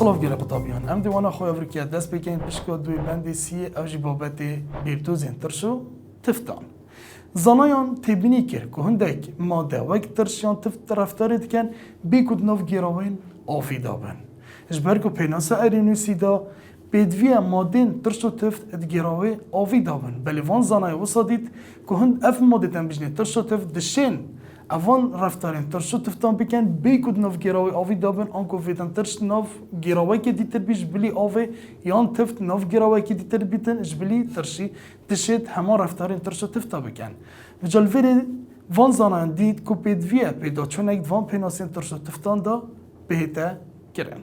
صلاف گله قطابیان ام دیوانه خوی افریقیا دست بکن پشکا دوی بندی سی اوجی بابت بیرتوزین ترشو تفتان زنایان تبینی کرد که هندک ماده وقت ترشیان تفت رفتارید کن بیکود نو گیراوین آفیدا بن اجبر که پیناسا ارینوسی دا بدوی مادین ترشو تفت ادگیراوی آفیدا بن بلی وان زنای وصادید که هند اف ماده تن بجنی ترشو تفت دشین اوان رفتارین ترشو تفتان بکن بیکود نو گیراوی آفیدا بن آنکو فیدن ترش نو گیراوی که دیتر بیش بلی آفی یان تفت نو گیراوی که دیتر بیتن اجبلی ترشی دشید همه رفتارین ترشو تفتا بکن وجالوری وان زنان دید که بدویه پیدا چون اگه وان پیناسین ترشو تفتان دا بهتا کرن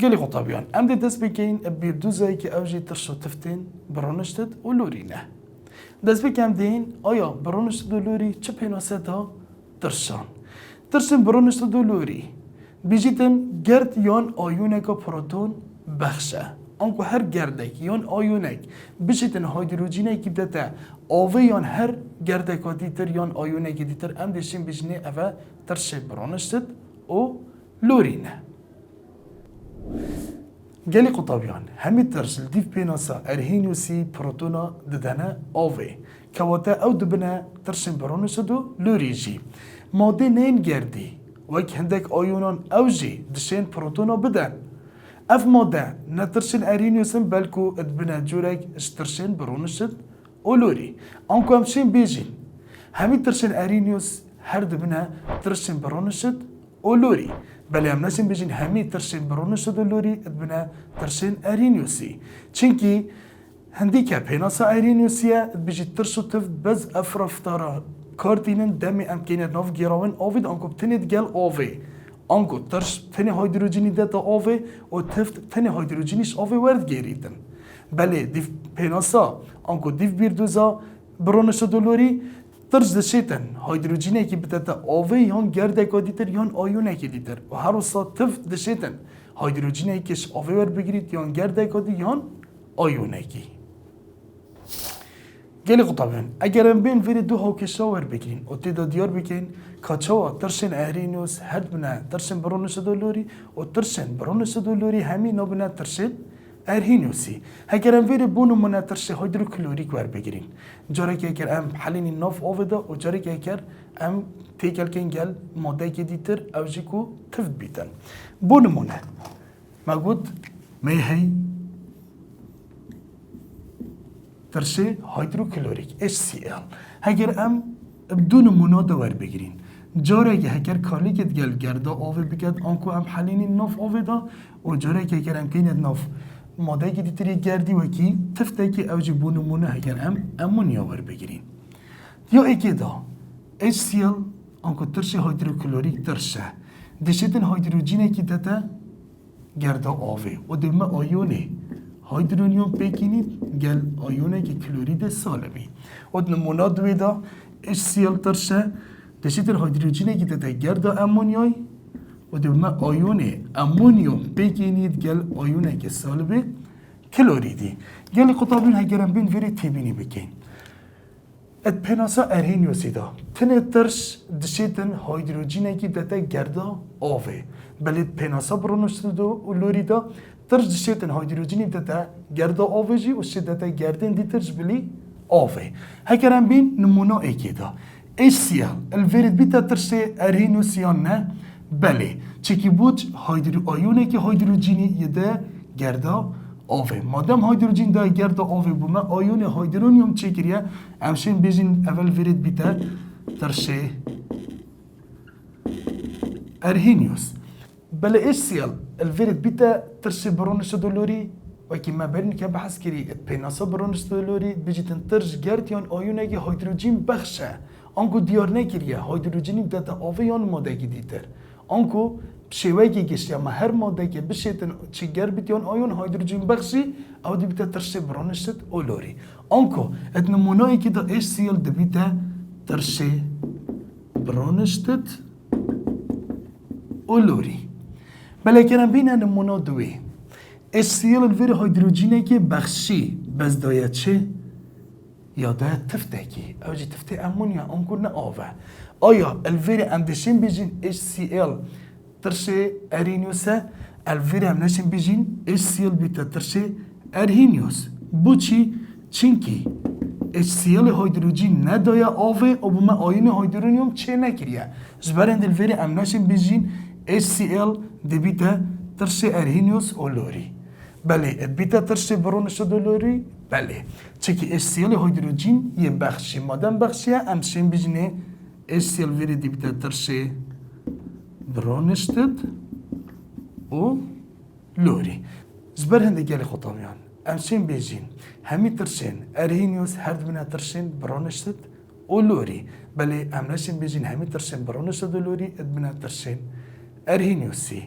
گلی قطابیان ام دی دست بکین بیردوزایی که اوجی ترشو تفتین برانشتد و لوری نه دست بکم دین آیا برانشتد و لوری چه پیناسه دا ترشان ترشن برانشتد و لوری بیجیتن گرد یان آیونه که پروتون بخشه آنکو هر گردک یان آیونک بشیتن هایدروجینه که بدتا آوه یان هر گردک دیتر یان آیونه که دیتر ام دیشین بجنه اوه ترشه برانشتد و لوری نه گلی قطابیان همی ترشل دیف پیناسا ارهینیوسی پروتونا ددنه آوه کواتا او دبنه ترشن برانشتد و لوری جی ماده نین گردی وک هندک آیونان او جی دشین پروتونا بدن اف ماده نترشن ارینیوسن بلکو ادبنا جورک اشترشن برونشد اولوری انکو همشین بیجین همی ترشن ارینیوس هر دبنا ترشن برونشد اولوری بله هم نشین بیجین همی ترشن برونشد اولوری ادبنا ترشن ارینیوسی چنکی هندی که پیناسا ارینیوسیه بیجی ترشو تفت بز افرفتارا کارتینن دمی امکنه ناف گیراون آوید انکو بتنید گل آوی آنکو ترش تنه هایدروجینی داتا آوه و تفت تنه هایدروجینیش آوه ورد گیریدن بله دیف پیناسا آنکو دیف بیردوزا برونش دولوری ترش دشیتن هایدروجینی که بداتا آوه یان گرده که دیتر یان آیونه که دیتر و هر وصا تفت دشیتن هایدروجینی کهش آوه ورد بگیرید یان گرده که دی یان آیونه که گلی قطابیان اگر ام بین ویری دو هاوکشا ور بگیرین و تیدا دیار بکن کاچوا ترشن ارینوس هد بنا ترشن برونش دولوری و ترشن برونش دولوری همین نبنا ترشن ارهینوسی اگر ام ویری بونو منا ترشن هیدروکلوریک ور بگیرین جاری که اگر ام حلینی ناف آویدا و جاری که اگر ام تیکل کنگل ماده که دیتر اوجی کو تفت بیتن بونو منا مگود میهی ترشه هیدروکلوریک HCl اگر ام بدون منادا ور بگیرین جاره که اگر کالیکت گل گردا آوه بکد آنکو ام حلینی ناف آوه دا و جاره که اگر ام کینید ناف ماده که دیتری گردی و کی تفته که اوجی بونمونه اگر ام امونیا ور بگیرین یا ایکی دا HCl آنکو ترشه هیدروکلوریک ترشه دشتن هیدروجینه که داتا گردا آوه و دمه آیونه هیدرونیوم پیکینید گل آیونه که کلورید سالمی و نمونه دوی دا HCl ترشه دشتر هیدروجینه که تا گردا امونیای و دوما آیونه امونیوم پیکینید گل آیونه که سالبه کلوریدی گل قطابین هگرم بین وری تیبینی بکن ات پناسا ارهینیوسی دا تنه ترش دشتن هیدروجینه که تا گردا آوه بلید پناسا برونشت دو لوری دا ترش دشتن هیدروجینی داتا گردا آوهجی و شدتا گردن دی ترش بلی آوه هکرم بین نمونه ایکی دا HCl الورید بیتا ترش ارهینوسیان نه بله چکی بود آیونه که هیدروجینی یده گردا آوه مادام هیدروجین دا گردا آوه بومه آیون هیدرونیوم چکریه همشین بیجین اول ورید بیتا ترش ارهینیوس بله HCl الورید بیتا ترش برونش دولوری وکی ما برین که بحث کری پیناسا برونش دولوری بجیتن ترش گرد یان آیونه که هیدروجین بخشه آنکو دیار نکریه هیدروجینی بداتا آوه یان ماده که دیتر آنکو شیوه که گشت اما هر ماده که بشیتن چی گر بیت یان آیون هیدروجین بخشی او دی بیتا ترش برونش دولوری آنکو ات نمونایی که دا HCl دی بیتا ترش برونش دولوری بله کنم بینه نمونه دوی HCl الویر هیدروجینه که بخشی بز داید چه؟ یا داید تفته که اوجی تفته امونیا آنکو نه آوه آیا الویر اندشین بیجین HCl ترشي ارينيوس الفيري هم نشين بيجين HCl بيتا ترشي ارهينيوس بوچي چنكي HCl هيدروجين ندايا آوه و بما آيون هيدرونيوم چه نكريا جبرند الفيري هم نشين بيجين HCl دي بيتا ترشي ارهينيوس اولوري بله بيتا ترشي برونش دولوري بله چكي HCl هيدروجين يبخشي مادام بخشي هم شين بيجيني HCl فيري دي بيتا ترشي برونشتد و لوري زبر هندي قالي خطاميان امشين بيجين همي ترشين ارهينيوس هرد منا ترشين برونشتد و لوري بلي امناشين بيجين همي ترشين برونشتد و لوري ادمنا ترشين ارهينيوسي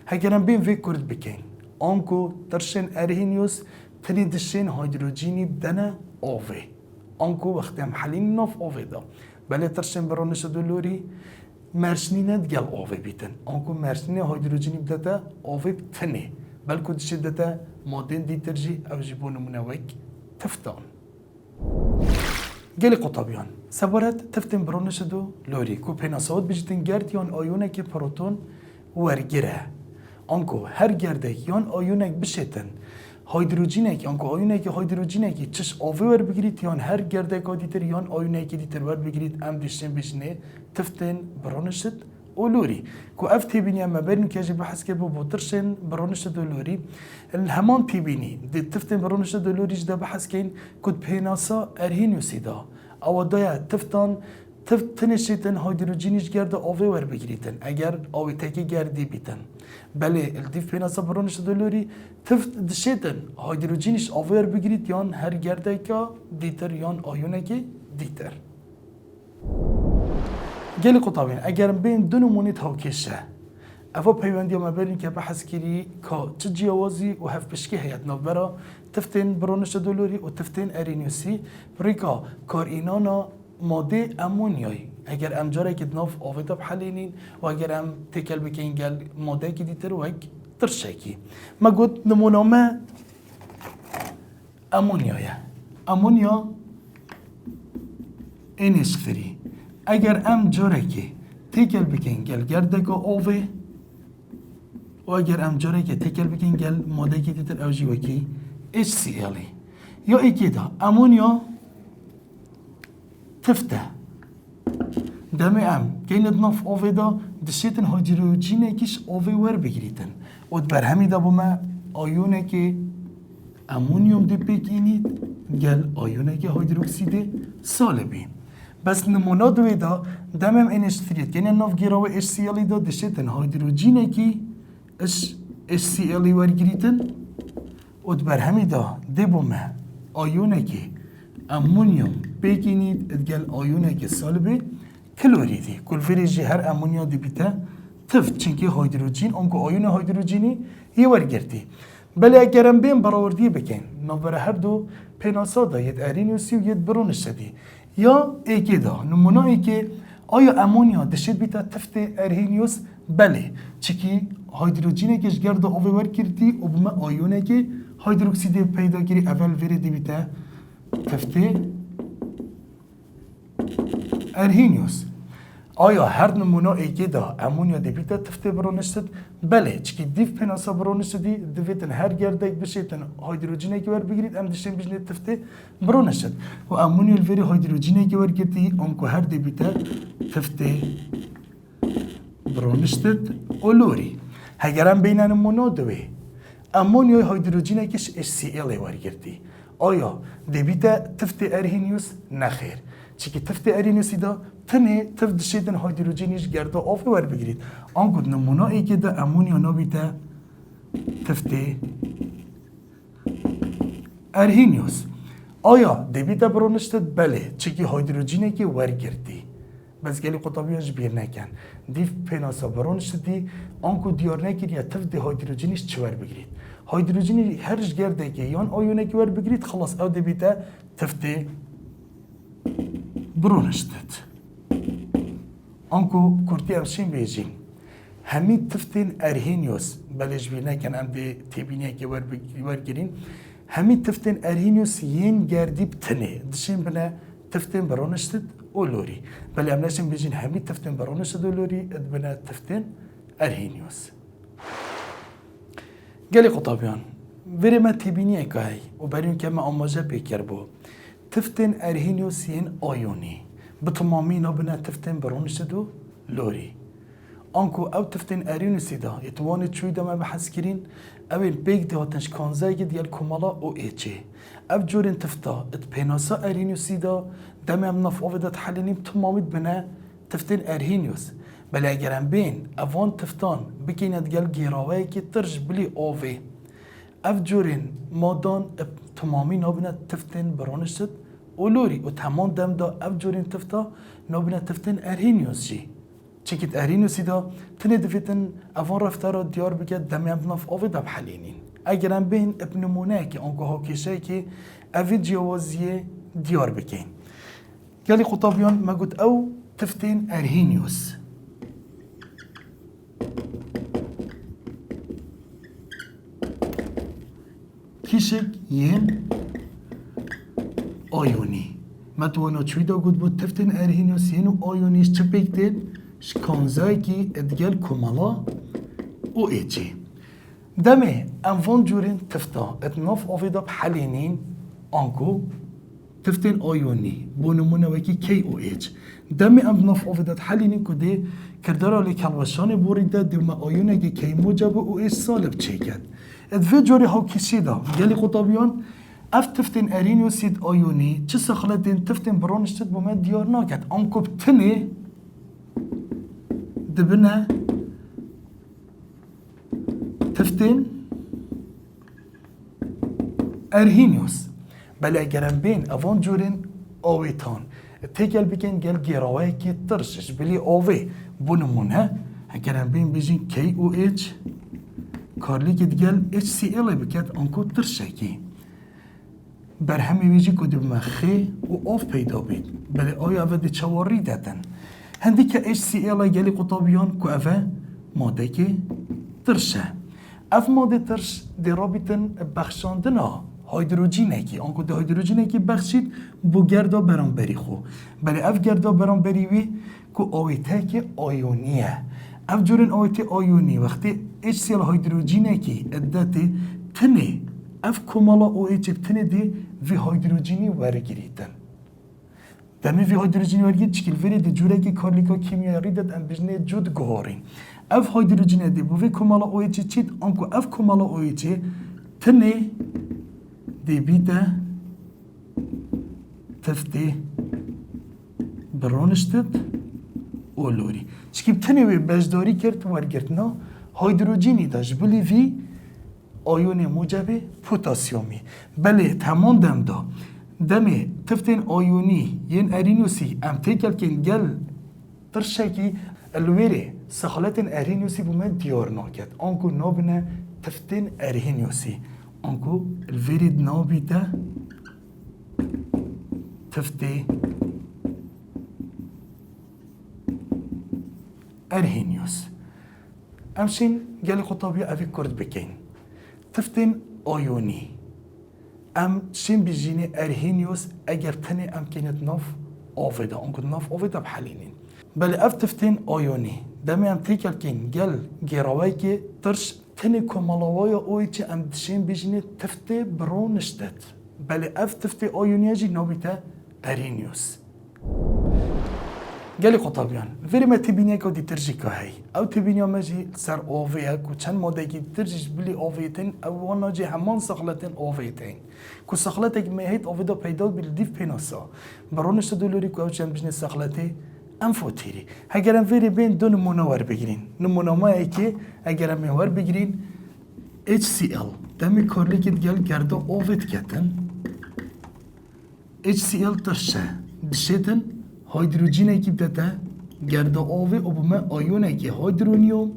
هكذا بين في كورد بكين انكو ترشين ارهينيوس تري دشين هيدروجيني بدنا اوفي انكو وقت هم حلين نوف اوفي دا بلي ترشين برونشتد و لوري مرشنينة دقل اوفي بيتن انكو مرشنينة هيدروجيني بدتا اوفي بتني بل كنت شدتا مادين دي ترجي او جيبون منوك تفتان قالي قطابيان سبورت تفتن برونشدو لوري كو بيناسود بجتن جرد يون ايونك بروتون ورگره انكو هر گردك يون ايونك بشتن هيدروجينك انكو ايونك هيدروجينك چش اوفي ور بگريت يون هر گردك ديتر يون ايونك ديتر ور بگريت ام دشتن بجنه تفتن برونشد ولوري كو اف تي بيني اما بين كاجي بحث كبو بوترشن برونش دولوري الهمان تي بيني دي تفتن برونش دولوري جدا بحث كين كود بيناسا ارهينيوسي دا او دايا تفتن تنشيتن هيدروجينيش گرد اووي ور بگريتن اگر اووي تاكي گردي بيتن بله الديف بيناسا برونش دولوري تفت دشيتن هيدروجينيش اووي ور بگريت يان هر گردكا ديتر يان ايونكي ديتر قالي قطابين اگر بين دو نمونيت هاوكيشه افا بيواندي ما بين كه بحث كري كا تجيوازي و هف بشكي هيات نوبرا تفتين برونش دولوري و تفتين ارينيوسي بريكا كارينانا ماده امونياي اگر ام جاره كد نوف اوفيتا بحلينين و اگر ام تكل بكين قال ماده كدي تروك ترشاكي ما قلت نمونا ما امونيايا امونيا انسفري اگر ام جاره که تکل بکن گل گرده که اوه و اگر ام جاره که تکل بکن گل ماده که دیتر اوجی وکی HCl یا ایکی دا امونیا تفته دم ام کین ناف اوه دا دشیتن هیدروژین کیش اوه ور بگیریتن و بر همی دا بوما آیونه که امونیوم دی بگینید گل آیونه که هیدروکسید سالبین بس نمونه دوی دا دمم اینش فرید یعنی ناف گیراوه HCl دا دشتن هیدروژینه کی HCl ورگیریتن و بر همی دا دی بومه آیونه که امونیوم بگینید ادگل آیونه که سالبه کلوریدی کل فریجی هر امونیا دی بیتا تفت چنکه هیدروژین اونکو آیون هیدروژینی هی ورگردی بله اگرم بین براوردی بکن نوبره هر دو پیناسا دا ید ارینیوسی و ید برونش دی یا ایکی دا نمونه ای که آیا امونیا دشت بیتا تفت ارهینیوس بله چکی هیدروژینه کش گرد آوه ور کردی و بما آیونه که هیدروکسید پیدا کری اول وری دی بیتا تفت ارهینیوس آیا هر نمونه ای که دا امونیا دی بیتا تفت برونشتد بله چکی دیف پناسا برونشتدی دویتن هر گرده یک بشیتن هیدروژینه که ور بگیرید ام دشتن بجنه تفت برونشتد و امونیا الوری هیدروژینه که ور گردی انکو هر دی بیتا تفت برونشتد اولوری هگرم بین نمونه دوی امونیا هیدروژینه کش HCl ور گردی آیا دی بیتا تفت ارهینیوس نخیر چکی تفت ارینیوسی دا تنه تفت دشیدن هیدروژینیش گرده آفه ور بگیرید آنگو نمونه ای که دا امونیا نابیتا تفت ارهینیوس آیا دیبیتا برونشتد بله چکی هیدروژینی که ور گردی بس گلی قطابیاش بیر نکن دیف پیناسا برونشتدی آنگو دیار نکر یا تفت هیدروژینیش چه ور بگیرید هیدروژینی هرش گرده که یان آیونه که ور بگیرید خلاص او دیبیتا تفت برونشتد انکو کورتی امشین بیجین همی تفتین ارهینیوس بلش بینه کن ام دی تیبینه که ورگرین همی تفتین ارهینیوس ین گردی بتنه دشین بنا تفتین برونشتد اولوری بلی ام نشین بیجین همی تفتین برونشتد اولوری اد بنا تفتین ارهینیوس گلی قطابیان وری ما تبینیه که هی و بریم که ما آماجه پیکر بو تفتن ارهینیوسین آیونی به تمامی نابنه تفتن برونشتدو لوری آنکو او تفتن ارهینیوسی دا یتوانی چوی دا ما بحث کرین اوین بیگ ده هاتنش کانزای دیل کمالا او ایچه او جورین تفتا ات پیناسا ارهینیوسی دا دمی هم نف آوه دا تحلینیم تمامید بنا تفتن ارهینیوس بله اگرم بین اوان تفتان بکیند گل گیراوه که ترج بلی آوه اف جورین مادان تمامی نابنه تفتن برانشتد اولوری و تمام دم دا اف جورین تفتا نابنه تفتن ارهینیوس جی چیکت ارهینیوسی دا تنه دفتن اوان رفتارا دیار بکد دمی هم نف آوه دا بحلینین اگرم بین اب نمونه که آنگاه ها کشه که اوی جوازیه دیار بکین گلی خطابیان ما گود او تفتن ارهینیوس کیشک ین آیونی ما توانا چوی دا گود بود تفتن ارهینیوس ین و آیونیش چه بکتید شکانزای که ادگل کمالا او ایچی دمه انوان جورین تفتا اتناف آفیدا بحلینین آنکو تفتن آیونی بونمونه وکی کی او ایچ دمه انوان آفیدا بحلینین کده کردارا لیکالوشان بوریده دیوما آیونه که کی موجب او ایچ سالب چه کرد ادوی جوری ها کسی دا گلی قطابیان اف تفتن ارینیوسید آیونی چه سخلتین تفتن برانشتد بومد دیار ناکد آنکو بتنه دبنه تفتن ارهینیوس بله اگرم بین اوان جورین آویتان تیگل بکن گل گیراوه که ترشش بلی آوی بونمونه اگرم بین بیجین کی او ایچ کارلی که دیگل ایچ سی ایلی بکد آنکو ترشه کی بر همی ویجی که دبما خی و آف پیدا بید بله آیا اوه دی چواری دادن هندی که ایچ سی ایلی گلی قطابیان که اوه ماده که ترشه اف ماده ترش دی رابطن بخشاندنا هیدروژینه کی آنکو دی هیدروژینه کی بخشید بو گردا برانبری خو بله اف گردا برانبری وی که آویته که آیونیه اف جورین آویته آیونی وقتی ایچ سیل هیدروژینه کی ادته تنه اف کمالا او ایچ تنه دی وی هیدروژینی ورگیریدن دمی وی هیدروژینی ورگید چکل وری دی جوره که کارلیکا کیمیایی داد ام بجنه جود گوهارین اف هیدروژینه دی بو وی کمالا او ایچ چید آنکو اف کمالا او ایچ تنه دی بیده تفته برانشتد اولوری چکیب تنه وی بجداری کرد ورگردنا هیدروژینی داشت بلی وی آیون موجب پوتاسیومی بله تمام دم دا دمه تفتن آیونی ین ارینوسی ام تیکل کن گل ترشکی الویره سخالتن ارینوسی بومد دیار ناکد آنکو نابنه تفتن ارینوسی آنکو الویرید نابیده تفته ارهینیوس امشین گل خطابی اوی کرد بکن تفتن آیونی ام شین بیجینی ارهینیوس اگر تنی ام کنید ناف آفیده آنکو ناف آفیده بحلینین بله اف تفتن آیونی دمی ام تیکل کن گل گیراوی که ترش تنی کمالاوای اوی چه ام شین بیجینی تفته برونشتد بله اف تفته آیونی جی نابیته ارهینیوس گلی خطابیان وری ما تبینی که دیترجی که هی او تبینی ماجی سر آویه که چند ماده که دیترجیش بلی آویتین او ناجی همان سخلتین آویتین که سخلت اگه مهید آویدا پیدا بلی دیف پیناسا برونش دولوری که او چند بجنه سخلتی انفوتیری اگرم وری بین دو نمونه ور بگیرین نمونه ما ای که اگرم ور بگیرین HCl دمی کارلی که گل گرده آوید کتن HCl ترشه دشتن هیدروژینه کی بده گرد آوی و بومه آیونه کی هیدرونیوم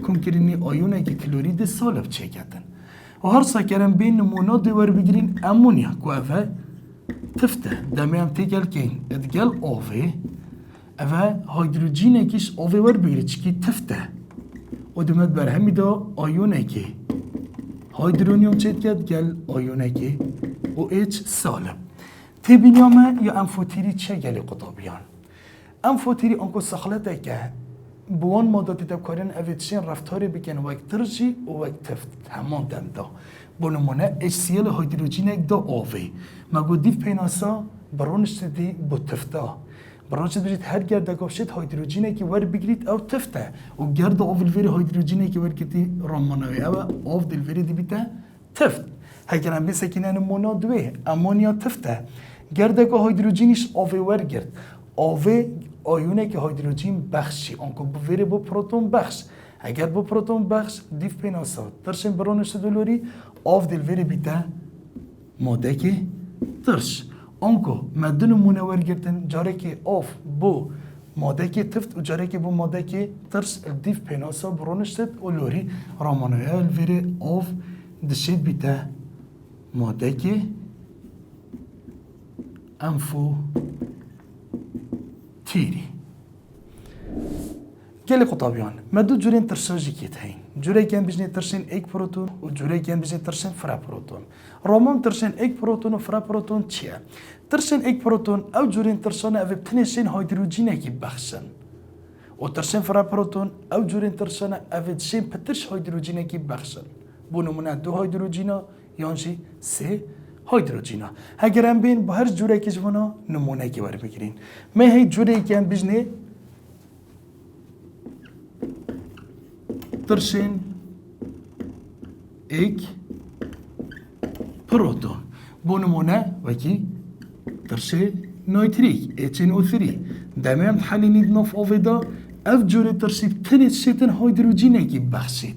کنکرینی آیونه کی کلورید سالب چه کردن و هر سکرم بین نمونه دیور بگیرین امونیا که اوه تفته دمی هم تیگل کین ادگل آوی اوه هیدروژینه کیش آوی ور بگیری چکی تفته و دمت بر همی دا آیونه کی هیدرونیوم چه کرد گل آیونه کی و ایچ سالب تبینیامه یا انفوتیری چه گلی قطابیان انفوتیری آنکو سخلته که بوان ماده تدکارن اویتشین رفتاری بکن وقت ترجی و وقت تفت همان دم دا بونمونه HCl هیدروژین یک دا آوی مگو دیف پیناسا برونش دی بو تفتا برونش بجید هر گرد گفشید هیدروژینی که ور بگیرید او تفته و گرد آول وری هیدروژینی که ور کتی رامانوی او آف دل وری دی بیته تفت هگر هم بیسکنه نمونا دوی امونیا تفته گرد که هیدروژینیش آوی ور گرد آوی آیونه که هیدروژین بخشی آنکو بویره با پروتون بخش اگر با پروتون بخش دیف پیناسا ترشن برونش دلوری آف دل وری بیته ماده که ترش آنکو مدن منور گرتن جاره که آف بو ماده که تفت و جاره که بو ماده که ترس دیف پیناسا برونش دد و لوری رامانوی الوری آف دشید بیته ماده که انفو تیری گلی قطابیان مدو جورین ترساجی کیت هین جوره کن بجنی ترشن ایک پروتون و جوره کن بجنی ترشن فرا پروتون رامان ترشن ایک پروتون و فرا پروتون چیه؟ ترشن ایک پروتون او جورین ترشانه او بتنشین هیدروژینه کی بخشن و ترشن فرا پروتون او جورین ترشانه او دشین پترش هیدروژینه کی بخشن بو نمونه دو هیدروژینا یانجی سه هیدروژینا اگر هم بین با هر جوره که جوانا نمونه کی بر بگیرین من هی جوره کن بجنی ترشن ایک پروتون بو نمونه وکی ترشه نایتریک HNO3 دمیم حلینید ناف آویدا اف جوره ترشید تنید شیطن هیدروژینه کی بخشید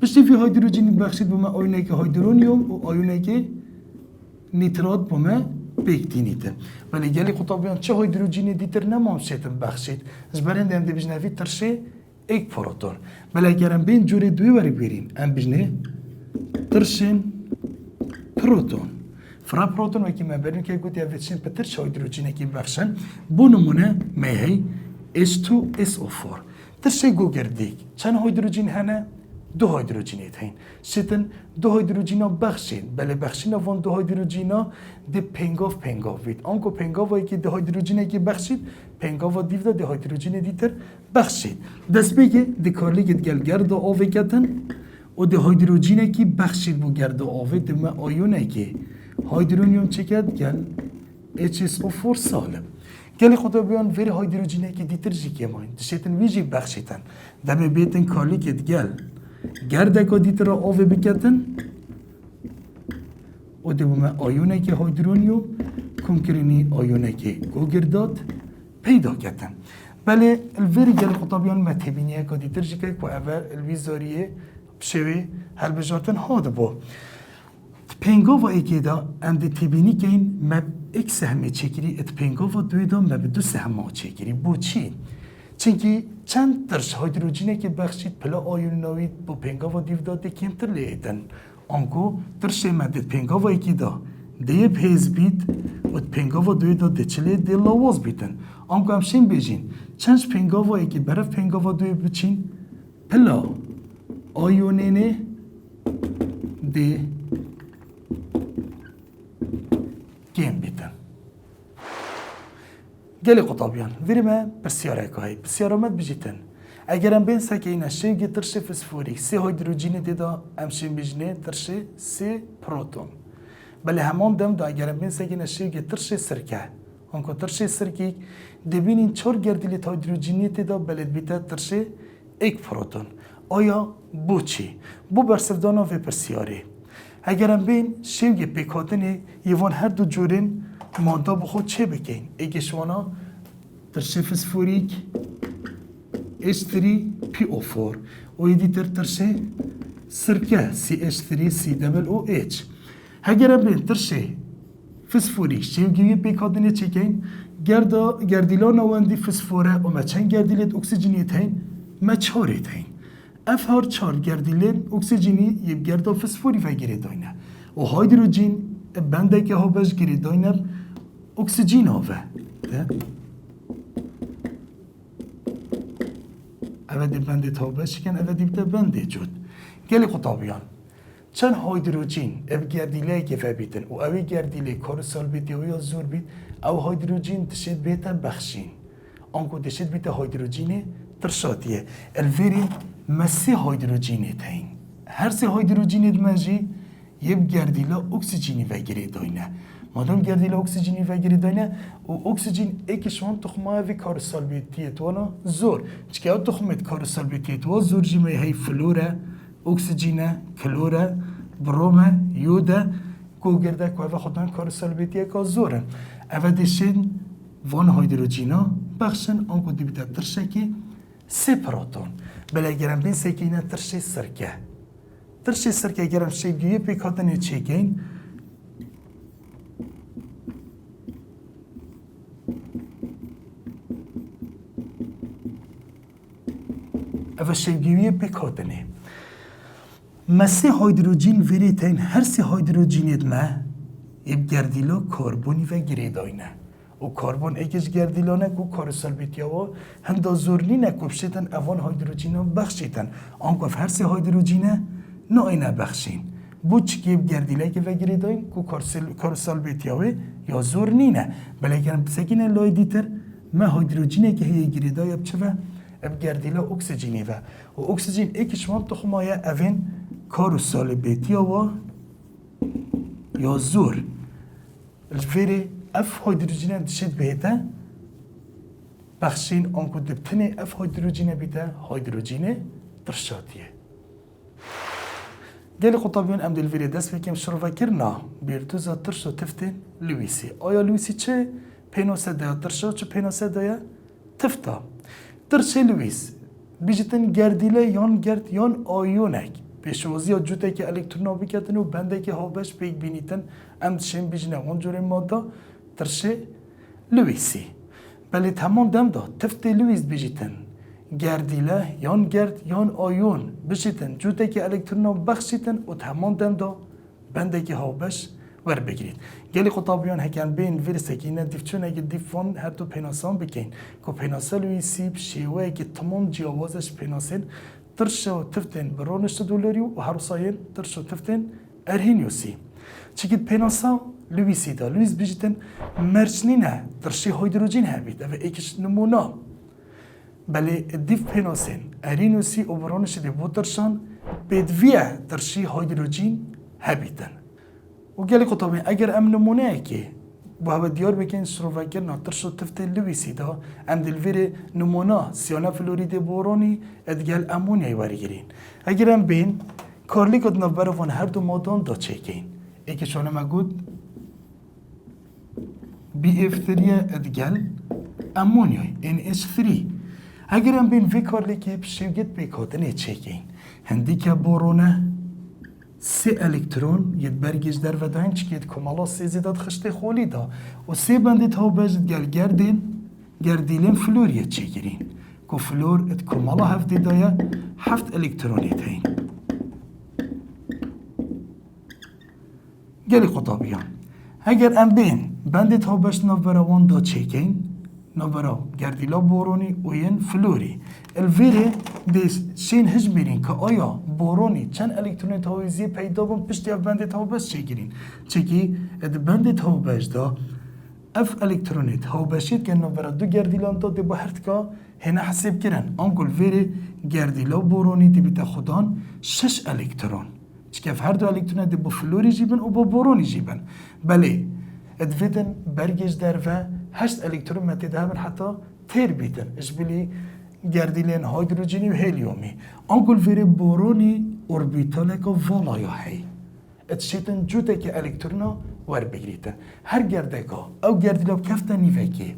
بشتی فی هیدروژینی بخشید بومه آیونه که هیدرونیوم و آیونه که نیترات بومه بیکتینیده ولی گلی قطابیان چه هیدروژینی دیتر نمام شیطن بخشید از برنده هم دی بجنه فی ترشه ایک پروتون بله اگر هم بین جوره دوی وری بیرین هم بجنه ترشن پروتون فرا پروتون وکی ما بریم که گویی اویتشین پتر هیدروژینه کی بخشن بو نمونه میهی H2SO4 ترشه گو گردیک چند هیدروژین هنه دو هیدروژینی هین شیطن دو هیدروژینا بخشید بله بخشینا وان دو هیدروژینا دی پنگاف وید آنکو پنگاف وکی دو هیدروژینه کی بخشید پنگاف دیو ده هیدروژین دیتر بخشید دست بگه دی کارلیگت گل گرد آوی کتن و دی هیدروژینه کی بخشید بو گرد آوی دی ما آیونه کی هیدرونیوم چکد گل HSO4 سالم گلی خدا بیان وری هیدروژینه کی دیتر جی که ماین دشتن ویجی بخشیدن دم بیتن کارلیگت گل گرده که دیتر آوی بکتن و دی ما آیونه کی هیدرونیوم کنکرینی آیونه کی گوگردات پیدا کتن بله الوری گل خطابیان متبینیه که دیتر جی که اول الویزاریه بشوی هل بجارتن هاد بو پنگاوا ایکی دا ام دی تبینی که این مب ایک سهمه چکری ات پنگاوا دوی دا مب دو سهمه چکری بو چی؟ چونکه چند ترش هیدروژینه که بخشید پلا آیون نوید با پنگاوا دیو دا دی کمتر لیدن آنکو ترش مدد پنگاوا ایکی دا دیه پیز بید و پنگاوا دوی دا دی چلی دی لاواز بیدن آنکو همشین بیجین چندش پنگاوا ایکی برف پنگاوا دوی بچین پلا آیونینه دی گیم بیتن گلی قطابیان ویرمه بسیاره که های بسیاره مد بجیتن اگرم بین سکه این اشیگی ترشه فسفوریک سه هیدروژینی دیدا امشین بجنه ترشه سه پروتون بله همان دم دا اگرم بین سکه این اشیگی ترشه سرکه آنکو ترشه سرکی دبینین چور گردیلیت هیدروژینی دیدا بلد بیته ترشه ایک پروتون آیا بو چی؟ بو برسفدانا و بسیاره اگرم بین شیوگی پیکاتنی یوان هر دو جورین ماده بخود چه بکن؟ ایگشوانا ترشه فسفوریک H3PO4 و ایدیتر ترشه سرکه CH3COOH اگرم بین ترشه فسفوریک شیوگی پیکاتنی چه کن؟ گردیلان واندی فسفوره و ما چند گردیلیت اکسیژنیت هین؟ ما چهاریت هین اف هر چهار گردیلین اکسیژنی یه گردا فسفوری و گیری داینه و هیدروژین بنده که ها بش گیری داینه اکسیژن هاوه اوه بنده تا بش کن اوه دیبته بنده جود گلی قطابیان چند هیدروژین اف گردیله که فبیتن و اوه گردیله کارسال بیتی و یا زور بیت او هیدروژین تشید بیته بخشین آنکو تشید بیته هیدروژینه ترشاتیه الویری مسی هیدروژینی تین هر سه هیدروژینی دمجی یب گردیلا اکسیژنی وگیری داینه مادام گردیلا اکسیژنی وگیری داینه و اکسیژن ایکشون تخمه وی کارسالبیتیت وانا زور چکه او تخمت کارسالبیتیت وا زور جیمه هی فلوره اکسیژنه کلوره برومه یوده کو گرده کو و خودن کارسالبیتیه که زوره اوه دیشین وان هیدروژینا بخشن آنکو دیبیده ترشکی سه پروتون بله گرم بین سکینه ترشی سرکه ترشی سرکه گرم شیگیه پیکاتنی چیگین اوه شیگیه پیکاتنی مسی هیدروژین وریتین هر سی هیدروژینید ما یب گردیلا کربونی و گریداینه و کربن ایکش گردیلانه کو کارسالبیتیا و هم دا زورنینه کو بشیتن اوان هیدروژینا بخشیتن آنکو هر سی هیدروژینه نه اینه بخشین بو چکی گردیله که و گریداین کو کارسالبیتیا و یا زورنینه بلکه بسکینه لای دیتر ما هیدروژینه که هی گریدای اب چه اب گردیلا اکسیژنی و اکسیژن ایکش وان تخمایه اوین کارسالبیتیا و یا زور الفيري اف هيدروجين دشيت بيتا بخشين انكو دبتني اف هيدروجين بيتا هيدروجين ترشاتيه قال قطبيون ام دل فيري داس بكم شرفا كرنا بيرتوزا ترشو تفتن لويسي ايا لويسي چه بينوسا دا ترشو چه بينوسا دا تفتا ترشي لويس بيجتن گرديله يان گرد يان آيونك پیشوازی جوته که الکترون بکتن و بنده که هابش بیگ بینیتن ام شیم بیجنه اونجوری ماده ترشه لویسی بله تمام دم دا تفت لویس بیجیتن گردیله یان گرد یان آیون بشیتن جوته که الکترون بخشیتن و تمام دم دا بنده که هابش ور بگیرید گلی خطابیان هکن بین ویر سکینه دیفچونه که دیفون هر دو پیناسان بکن که پیناسه لویسی بشیوه که تمام جیاوازش پیناسین ترشو تفتن برونش دولاری و هر ساین ترشو تفتن ارهینیوسی چیکید پیناسا لویسی دا لویس بیجتن مرچنینه ترشی هیدروژین هبید و ایکش نمونه بله دیف پیناسین ارهینیوسی و برونش دی بوترشان بدویه ترشی هیدروژین هبیدن و گلی قطبی اگر ام نمونه که با هوا دیار بکن شروع کردن ترشو تفته لویسی دا ام دلویره نمونه سیانه فلورید بورانی ادگل امونیای وارگیرین اگر ام بین کارلی کد نبرفون هر دو مادان دا چکین ایکی شانه مگود بی افتریه ادگل امونیای NH3 اگر ام بین وی کارلی که بشیوگت بیکاتنه چکین هندی که بورونه سه الکترون ید برگیش در و داین چکید کمالا سه زیداد خشته خولی دا و سه بندی تا بجد گردیلین فلوریت چه گیرین که فلور ات کمالا هفته دایه 7 الکترونیت هین گلی قطابیان اگر ام بین بندی تا بجد نوبروان دا چه کین نوبرو گردیلا بورونی و ین فلوری الویره دیس شین هجمیرین که آیا بورونی چند الکترون تاویزی پیدا بون پشتی اف بند تاوبش چه گیرین چکی اد بند تاوبش دا اف الکترون تاوبشید که نوبرا دو گردیلان دا دی با هرتکا هنه حساب کرن آنگل ویره گردیلا بورونی دی بیتا خودان 6 الکترون چکی اف هر دو الکترون دی با فلوری جیبن و با بورونی جیبن بله اد ویدن برگش در و 8 الکترون متیده همین حتی تیر بیتن اشبیلی گردیلین هیدروژنی و هلیومی آنگل ویره بورونی اوربیتاله که والای هی اتشیتن جوته که الکترونا ور بگریتن هر گرده که او گردیلا کفتن نیوه که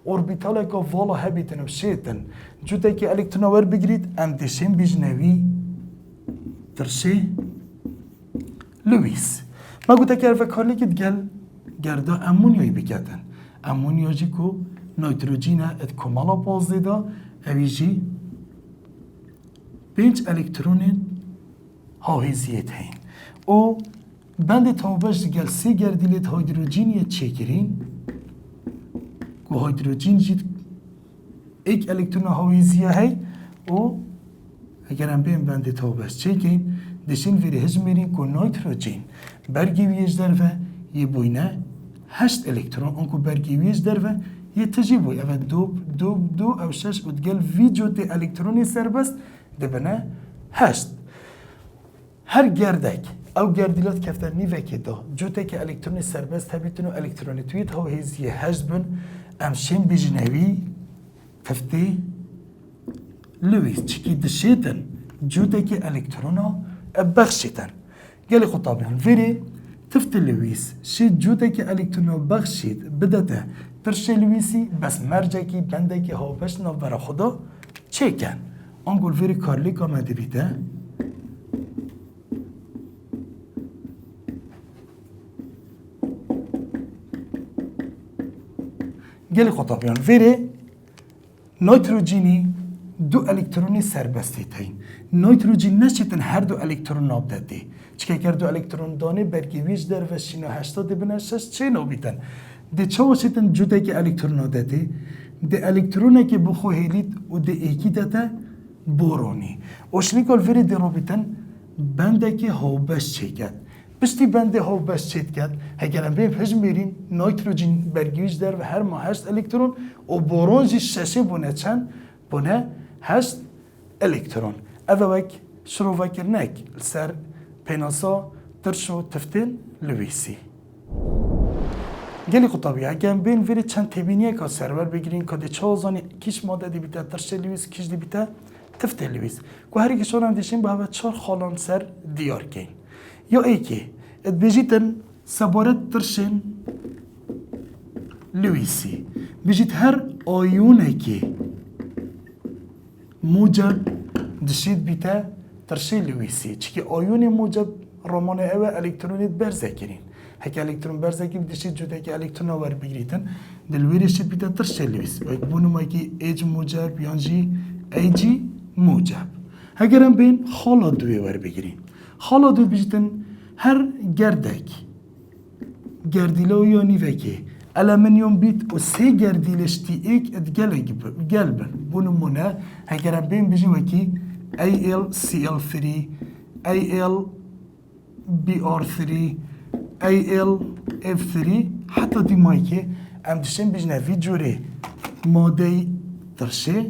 اوربیتاله که والا هبیتن و شیتن جوته که الکترونا ور بگرید ام دیشن بیجنوی ترشه لویس ما گوته که ارفه کارلی که دگل گرده امونیایی بکتن امونیاجی که نیتروژینه ات کمالا بازده دا اویجی 5 الکترون هاویزیت هین او بند تاوبش گل 3 گردیلیت هیدروژینی چکرین که هیدروژین جید 1 الکترون هاویزیه هی او اگر هم بین بند تاوبش چکین دشین ویری هجمیرین که نیتروژین برگی ویش در و یه بوینه 8 الکترون اونکو برگی ویش در و یه تجیبو اوه دو او شش و دگل وی جوت الکترونی سربست دبنه هشت. هر گردک او گردیلات کفتر نیوه که دا جوته که الکترونی سربست هبیتون و الکترونی تویت ها هزیه هشت بن امشین بیجنوی تفتی لویس چکی دشیتن جوته که الکترونا بخشیتن گلی خطابیان ویری تفت لویس شید جوته که الکترونا بخشید بدته ترش لویسی بس مرجه کی بنده که ها بشنا برا خدا چه کن آنگول ویری کارلی که آمده بیده گلی خطابیان ویری نیتروژینی دو الکترونی سربستی تاین نیتروژین نشیتن هر دو الکترون ناب دادی چه که دو الکترون دانه برگیویش در و شینا هشتا دی بنا شش چه نابیتن دی چه وشیتن جوده که الکترون دادی دی الکترونه که بخو هیلید و دی ایکی داده بورونی اوشنیکال ویری دی رابیتن بنده که هاو بش چه کرد پشتی بنده هاو بش چه کرد اگر بیم هجم بیرین نیتروژین برگیویش در و هر ما هشت الکترون و بورون جی ششه بونه چند بونه هشت الکترون اوه وک شروع وکرنک سر پیناسا ترشو تفتین لویسی گلی خطابی اگه بین ویری چند تبینیه که سرور بگیرین که دی چه آزانی کیش ماده دی بیته ترش لویس کیش دی بیته تفته لویس که هر کشون هم دیشین با همه چار خالان سر دیار کن یا ای که ات بیجیتن سبارت ترشن لویسی بیجیت هر آیونه که موجب دشید بیته ترشی لویسی چی آیون موجب رمان اوه الکترونیت برزه کرین هک الکترون برزه که دشید جوده که الکترون آور بگیریتن دلویری شید بیته ترشی لویس باید بونو که ایج موجب یانجی ایجی موجب اگرم بین خالا دوی ور بگیرین خالا دو بیجتن هر گردک گردیلا یا نیوه که المنیوم بیت و سه گردیلش تی ایک اد گلبن بونمونه اگرم بین بجیم وکی AlCl3 AlBr3 AlF3 حتی دیمایی که ام دشن بجنه وی جوره ماده ترشه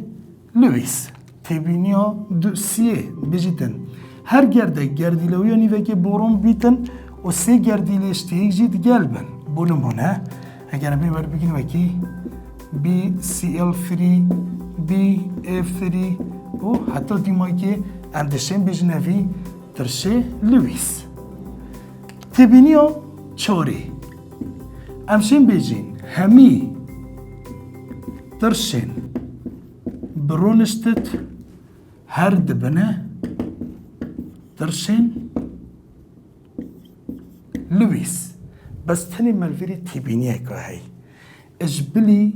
لویس تبینیا دو سیه بجیتن هر گردیلوی نیوه که بورون بیتن و سه گردیلش تی ایک جید گلبن بونمونه اگر بیم بر بگیم وکی BCl3 BF3 و حتی دیمایی که اندشن بجنوی ترشه لویس تبینیا چاره امشن بجین همی ترشن برونشتت هر دبنه ترشن لویس بس تنی ملویری تبینیه که هی اجبلی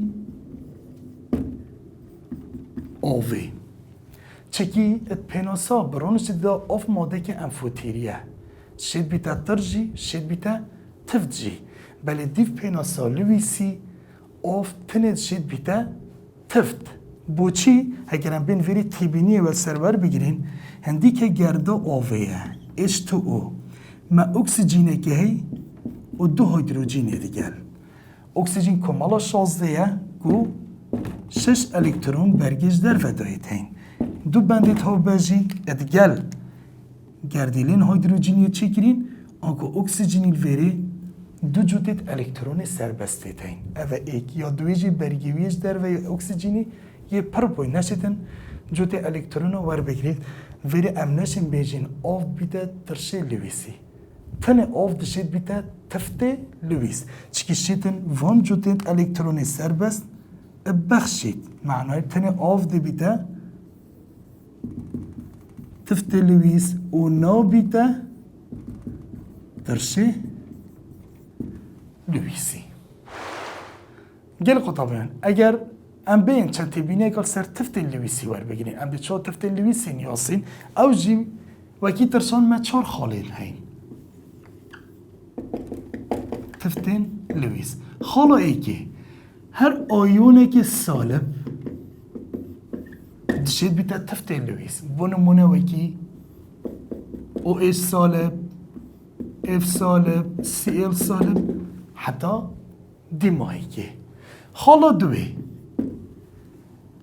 آوه چکی ات پیناسا برونش دا آف ماده که انفوتیریه شید بیتا ترجی شید بیتا تفجی بله دیو پیناسا لویسی آف تنید شید بیتا تفت بوچی اگرم بین ویری تیبینیه و سرور بگیرین هندی که گرده آوه H2O ما اکسیجینه که هی و دو هیدروژینه دیگر اکسیژن کمالا 16 گو 6 الکترون برگیج در ودایت هین دو بندیت ها بجی ادگل گردیلین هیدروژینی چی کرین آنکو اکسیژنی وری دو جوتت الکترون سربسته تین اوه ایک یا دویجی برگیویج در و اکسیژنی یه پرپوی نشیدن جوت الکترون ور بگیرید وری امنشن بیجین آف بیده ترشه لویسی تنه آف دشید بیده تفته لویس چکی شیدن وان جوتت الکترون سربست بخشید معنای تنه آف دی بیده تفته لویس و نا بیده ترشه لویسی گل قطابیان اگر ام بین چند تبینه کل سر تفته لویسی ور بگیرین ام دی چه تفته لویسی نیاسین او جی وکی ترسان ما چار خالیل هین تفتین لویس خالا ای که هر آیونه که سالب دشید بیتا تفته لویس بونمونه وکی او ایش سالب اف سالب سی ال سالب حتی دیمایی که خالا دوی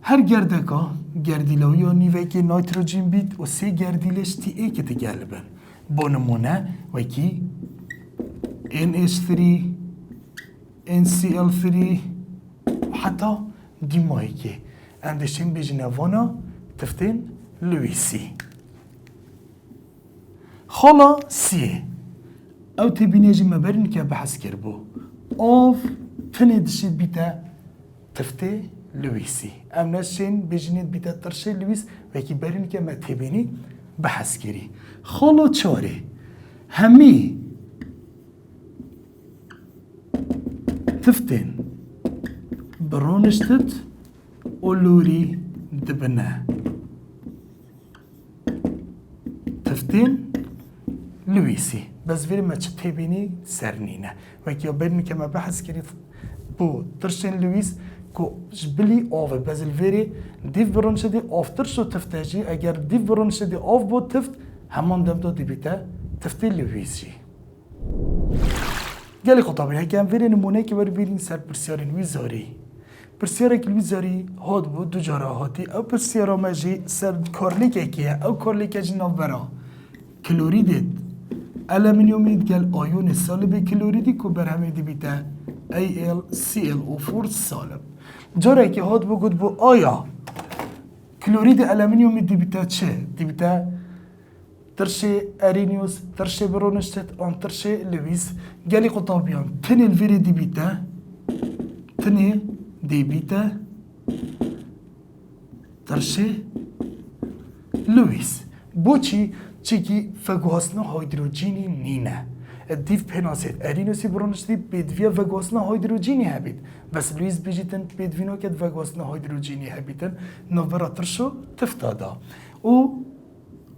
هر گردکا گردیلوی و نیوه که نایتروژن بید و سه گردیلش تی ای که تگلبن با نمونه وکی NH3 NCl3 حتی دیمایی که اندشین بیجنه وانا تفتین لویسی خالا سیه او تبینیجی مبرن که بحث کرد بو آف تنه دشید بیتا تفته لویسی ام نشین بجنید بیتا ترشه لویس وکی برن که ما تبینی بحث کری خالا چاره همی تفتن برونشتت اولوری دبنه تفتن لویسی بس ویری ما چه تبینی سرنینه وکی برن که ما بحث کری بو ترشن لویس کو جبلی آف بس الویری دیف برونشتی آف ترشو تفتاجی اگر دیف برونشتی آف بو تفت همان دم دو دیبیتا تفتی لویسی گلی خطابی هکم ویری نمونه که بر بیرین سر پرسیارین ویزاری پرسیاره که ویزاری هاد بود دو جاره هاتی او پرسیاره مجی سر کارلیکه کیه او کارلیکه جی نوبرا کلوریدید المنیومید گل آیون سالب کلوریدی که بر همه دیبیتا AlClO4 سالب جاره که هاد بگود بو آیا کلورید المنیومی دیبیتا چه؟ دیبیتا ترشه ارینیوس ترشه برونشتت آن ترشه لویس گلی قطابیان تنی الویری دیبیتا تنی دیبیتا ترشه لویس بو چی که فگوهاسنا هیدروژینی نینه دیف پناسید ارینوسی برونشتی بدویا وگوسنا هیدروژینی هبید بس لویس بیجیتن بدوینو که وگوسنا هیدروژینی هبیتن نوبرا ترشو تفتادا و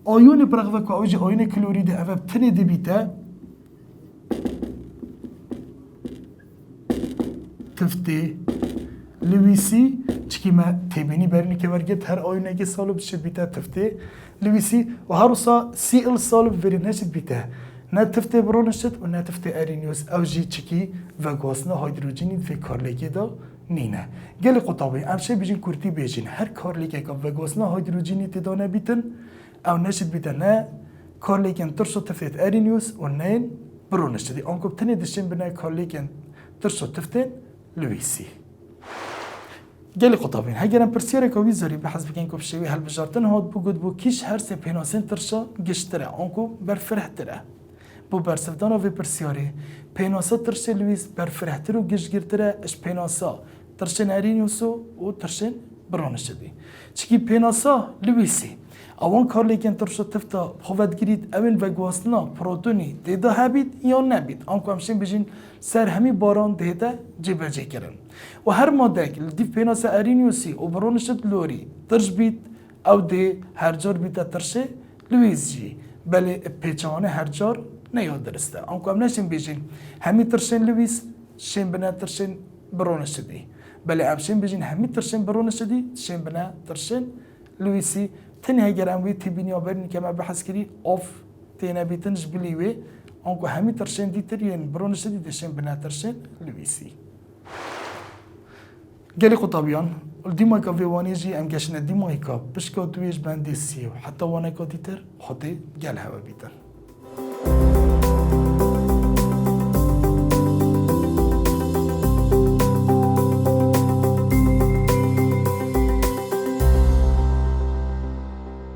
آیون برغوه که اوجی آیون کلورید اوه تنی دیبیتا تفتی لویسی چکی ما تبینی برنی که ورگت هر آیونه که سالب شد بیتا تفتی لویسی و هر روزا CL سالب ورین نشد بیتا نه تفته برونشت و نه تفته ارینیوس او جی چکی و گواسنا هیدروژینی في کارلیکی دا نینه گل قطابی امشه بیجین کورتی بیجین هر کارلیکی که و گواسنا هیدروژینی تدانه بیتن او نشد بیتن نه کارلیکن ترشو تفته ارینیوس و نه برونشت دی آنکو بتنی دشتین بنا کارلیکن ترشو تفته لویسی گل قطابین هگرم پرسیاره که ویزاری بحث بکن که بشوی هل بجارتن هاد بگود بو کیش هر سه پیناسین ترشا گشتره آنکو برفرحتره بو برسفدانا وی پرسیاره پیناسا ترشه لویس برفرحتر و گشتگیرتره اش پیناسا ترشن ارینیوسو و ترشن برانشدی چکی پیناسا لویسی اوان کار لیکن ترشا تفتا خواد گیرید اون و گواسنا پروتونی دیده هبید یا نبید آنکو همشین بجین سر همی باران دیده جبجه کرن و هر ماده که دیف پیناسا ارینیوسی و برانشد لوری ترش بید او دی هر جار بیده ترشه لویس جی بله پیچانه هر جار نیاد درسته آنکو هم نشین بیجین همی ترشن لویس شین بنا ترشن برانشدی بله همشین بیجین همی ترشن برانشدی شین بنا ترشن لویسی تنها گرام وی تبینی آبرنی که ما بحث کری آف تینا بیتنش بلیوی آنکو همی ترشن دی ترین برانشدی دشن بنا ترشن لویسی گلی قطابیان دیمای که ویوانی جی ام گشنه دیمای که بشکا دویش بندی سیو حتی وانه که دیتر خودی گل هوا بیتن